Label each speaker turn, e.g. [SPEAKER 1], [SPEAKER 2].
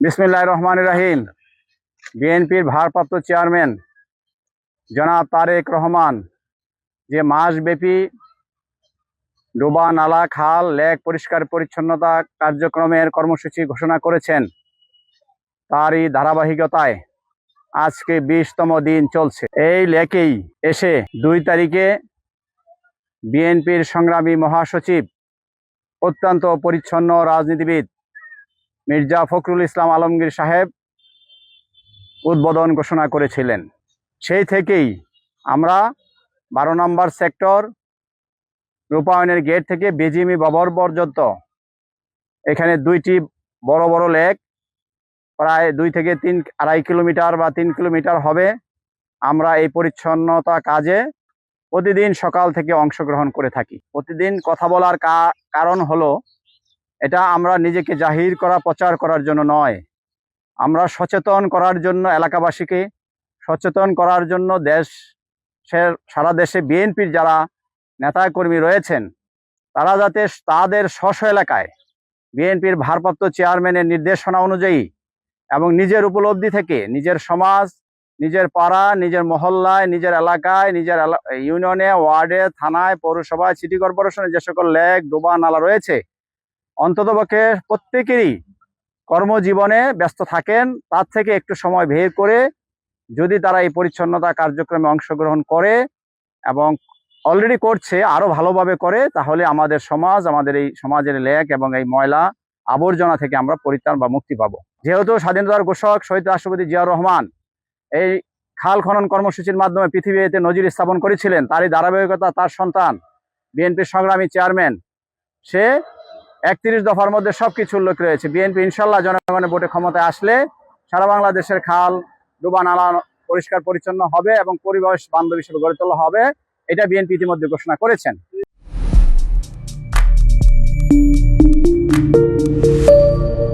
[SPEAKER 1] বিসমিল্লাহির রহমানির রহিম। বিএনপির ভারপ্রাপ্ত চেয়ারম্যান জনাব তারেক রহমান যে মাসব্যাপী ডোবা নালা খাল লেক পরিষ্কার পরিচ্ছন্নতা কার্যক্রমের কর্মসূচি ঘোষণা করেছেন, তারই ধারাবাহিকতায় আজকে 20তম দিন চলছে। এই লেকেই এসে 2 তারিখে বিএনপির সংগ্রামী মহাসচিব, অত্যন্ত পরিচ্ছন্ন রাজনীতিবিদ মির্জা ফখরুল ইসলাম আলমগীর সাহেব উদ্বোধন ঘোষণা করেছিলেন। সেই থেকেই আমরা 12 নম্বর সেক্টর রূপায়ণের গেট থেকে বেজিমি বাবর পর্যন্ত এখানে 2টি বড় বড় লেক, প্রায় 2 থেকে 3-2.5 কিলোমিটার বা 3 কিলোমিটার হবে। আমরা এই পরিচ্ছন্নতা কাজে প্রতিদিন সকাল থেকে অংশগ্রহণ করে থাকি। প্রতিদিন কথা বলার কারণ হলো, এটা আমরা নিজেকে জাহির করা, প্রচার করার জন্য নয়, আমরা সচেতন করার জন্য, এলাকাবাসীকে সচেতন করার জন্য সারা দেশে বিএনপির যারা নেতাকর্মী রয়েছেন তারা যাতে তাদের স্ব এলাকায় বিএনপির ভারপ্রাপ্ত চেয়ারম্যানের নির্দেশনা অনুযায়ী এবং নিজের উপলব্ধি থেকে নিজের সমাজ, নিজের পাড়া, নিজের মহল্লায়, নিজের এলাকায়, নিজের ইউনিয়নে, ওয়ার্ডে, থানায়, পৌরসভায়, সিটি কর্পোরেশনে যে সকল লেক, ডোবা, নালা রয়েছে, অন্ততপক্ষে প্রত্যেকেরই কর্মজীবনে ব্যস্ত থাকেন, তার থেকে একটু সময় বের করে যদি তারা এই পরিচ্ছন্নতা কার্যক্রমে অংশগ্রহণ করে এবং অলরেডি করছে, আরো ভালোভাবে করে, তাহলে আমাদের সমাজ, আমাদের এই সমাজের লেক এবং এই ময়লা আবর্জনা থেকে আমরা পরিত্রাণ বা মুক্তি পাবো। যেহেতু স্বাধীনতার ঘোষক শহীদ রাষ্ট্রপতি জিয়াউর রহমান এই খাল খনন কর্মসূচির মাধ্যমে পৃথিবীতে নজির স্থাপন করেছিলেন, তারই ধারাবাহিকতা তার সন্তান বিএনপির সংগ্রামী চেয়ারম্যান, সে 31 দফার মধ্যে সবকিছু উল্লেখ রয়েছে। বিএনপি ইনশাল্লাহ জনগণের ভোটে ক্ষমতায় আসলে সারা বাংলাদেশের খাল, ডোবা, নালা পরিষ্কার পরিচ্ছন্ন হবে এবং পরিবেশ বান্ধব হিসেবে গড়ে তোলা হবে। এটা বিএনপি ইতিমধ্যে ঘোষণা করেছেন।